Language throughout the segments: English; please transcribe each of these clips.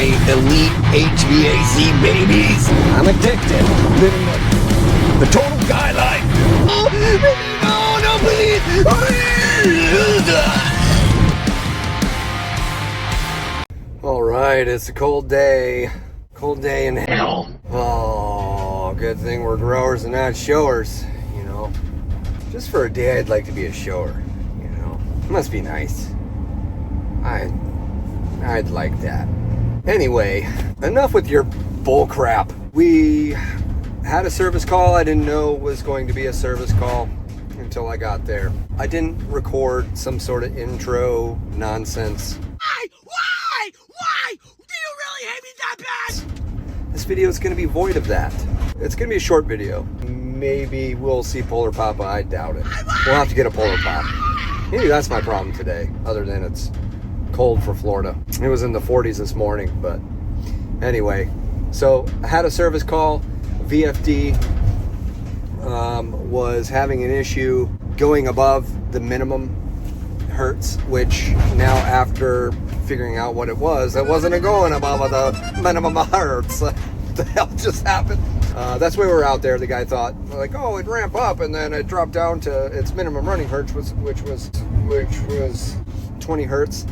my elite HVAC babies. I'm addicted. Living the total guy life. Oh, no, please. All right, it's a cold day. Cold day in hell. Oh, good thing we're growers and not showers, you know. Just for a day, I'd like to be a shower, you know. It must be nice. I'd like that. Anyway, enough with your bull crap. We had a service call. I didn't know it was going to be a service call until I got there. I didn't record some sort of intro nonsense. Why? Do you really hate me that bad? This video is going to be void of that. It's going to be a short video. Maybe we'll see Polar Papa. I doubt it. We'll have to get a Polar Pop. Maybe that's my problem today, other than it's cold for Florida. It was in the 40s this morning, but anyway. So I had a service call. VFD was having an issue going above the minimum hertz, which now after figuring out what it was, it wasn't going above the minimum hertz. What the hell just happened? That's why we were out there. The guy thought, like, oh, it'd ramp up and then it dropped down to its minimum running hertz, which was 20 hertz.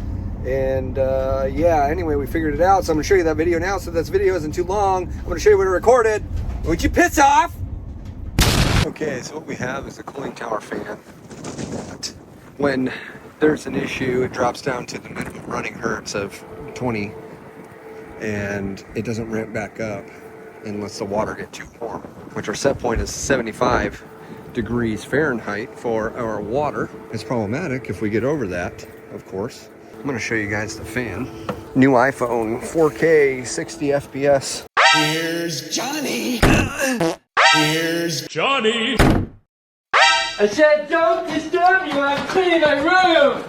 And yeah, anyway, we figured it out. So I'm gonna show you that video now. So this video isn't too long. I'm gonna show you what I recorded. Would you piss off? Okay, so what we have is a cooling tower fan. When there's an issue, it drops down to the minimum running hertz of 20, and it doesn't ramp back up unless the water gets too warm, which our set point is 75 degrees Fahrenheit for our water. It's problematic if we get over that, of course. I'm gonna show you guys the fan. New iPhone, 4K, 60 FPS. Here's Johnny. Here's Johnny. I said don't disturb you, I'm cleaning my room.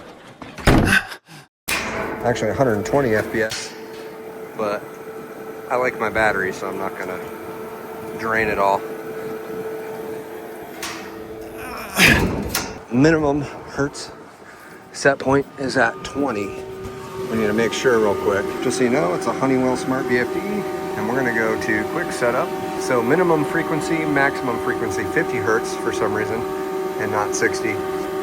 Actually 120 FPS, but I like my battery, so I'm not gonna drain it all. Minimum hertz set point is at 20. We need to make sure real quick. Just so you know, it's a Honeywell Smart VFD, and we're gonna go to quick setup. So minimum frequency, maximum frequency, 50 hertz for some reason, and not 60.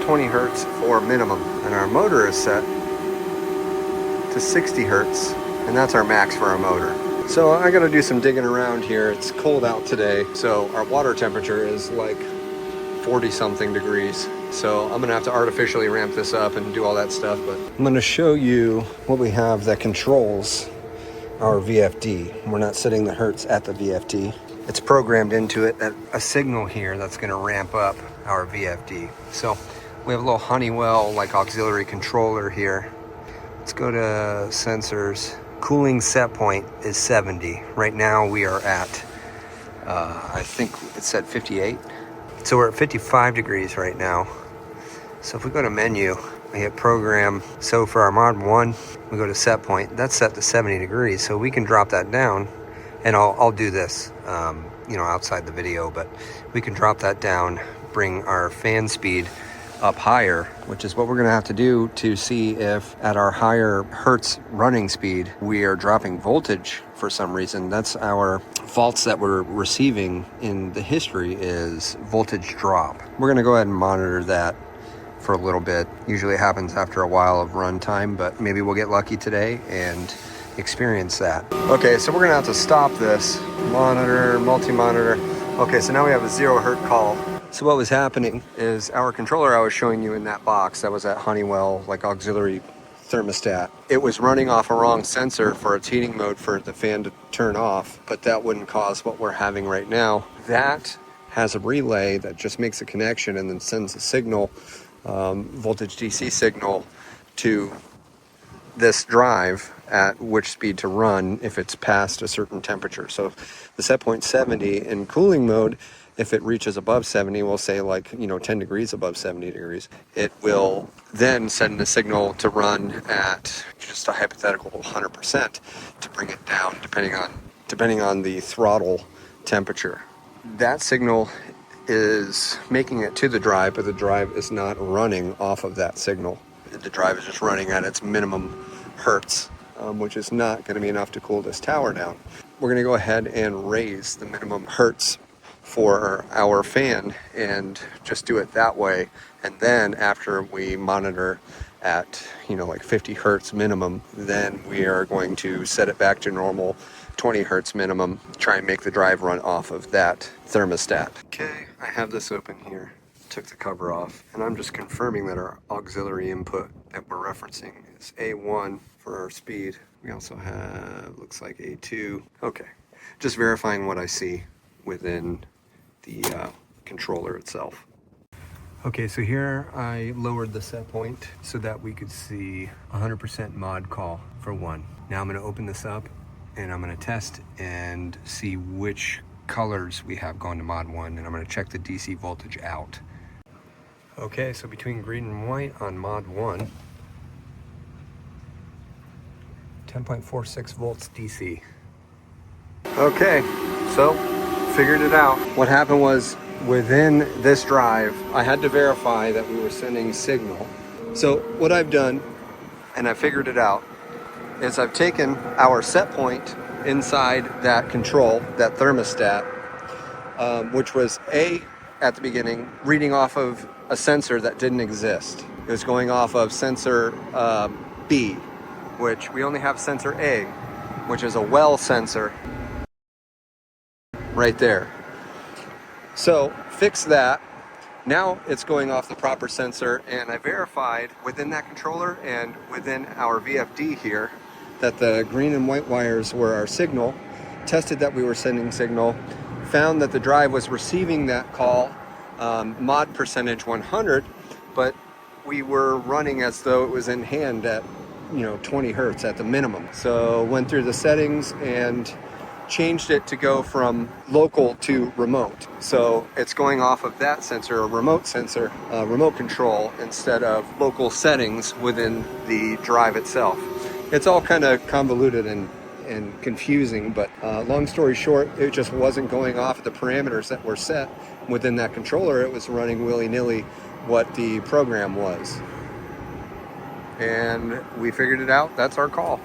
20 hertz for minimum, and our motor is set to 60 hertz, and that's our max for our motor. So I gotta do some digging around here. It's cold out today, so our water temperature is like 40 something degrees. So I'm gonna have to artificially ramp this up and do all that stuff, but I'm gonna show you what we have that controls our VFD. We're not setting the hertz at the VFD. It's programmed into it, a signal here that's gonna ramp up our VFD. So we have a little Honeywell like auxiliary controller here. Let's go to sensors. Cooling set point is 70. Right now we are at, I think it said 58. So we're at 55 degrees right now. So if we go to menu, we hit program. So for our mod 1, we go to set point. That's set to 70 degrees. So we can drop that down, and I'll do this, you know, outside the video, but we can drop that down, bring our fan speed up higher, which is what we're gonna have to do to see if at our higher hertz running speed, we are dropping voltage for some reason. That's our faults that we're receiving in the history is voltage drop. We're gonna go ahead and monitor that for a little bit. Usually it happens after a while of run time, but maybe we'll get lucky today and experience that. Okay, so we're gonna have to stop this. Monitor, multi-monitor. Okay, so now we have a 0 hertz call. So what was happening is our controller I was showing you in that box, that was that Honeywell like auxiliary thermostat. It was running off a wrong sensor for its heating mode for the fan to turn off, but that wouldn't cause what we're having right now. That has a relay that just makes a connection and then sends a signal, voltage DC signal to this drive at which speed to run if it's past a certain temperature. So the set point 70 in cooling mode, if it reaches above 70, we'll say like, you know, 10 degrees above 70 degrees, it will then send a signal to run at just a hypothetical 100% to bring it down depending on the throttle temperature. That signal is making it to the drive, but the drive is not running off of that signal. The drive is just running at its minimum hertz. which is not going to be enough to cool this tower down. We're going to go ahead and raise the minimum hertz for our fan and just do it that way. And then after we monitor at, like 50 hertz minimum, then we are going to set it back to normal 20 hertz minimum, try and make the drive run off of that thermostat. Okay, I have this open here. Took the cover off, and I'm just confirming that our auxiliary input that we're referencing is A1 for our speed. We also have, looks like A2. Okay, just verifying what I see within the controller itself. Okay, so here I lowered the set point so that we could see 100% mod call for 1. Now I'm going to open this up and I'm going to test and see which colors we have going to mod 1, and I'm going to check the DC voltage out. Okay, so between green and white on mod 1, 10.46 volts DC. Okay, so figured it out. What happened was, within this drive, I had to verify that we were sending signal. So what I've done, and I figured it out, is I've taken our set point inside that control, that thermostat, which was at the beginning, reading off of a sensor that didn't exist. It was going off of sensor B, which we only have sensor A, which is a well sensor right there. So fix that. Now it's going off the proper sensor, and I verified within that controller and within our VFD here that the green and white wires were our signal, tested that we were sending signal, found that the drive was receiving that call, mod percentage 100, but we were running as though it was in hand at 20 hertz at the minimum. So went through the settings and changed it to go from local to remote. So it's going off of that sensor, a remote sensor, remote control, instead of local settings within the drive itself. It's all kind of convoluted and confusing, but long story short, it just wasn't going off the parameters that were set within that controller. It was running willy-nilly what the program was. And we figured it out. That's our call.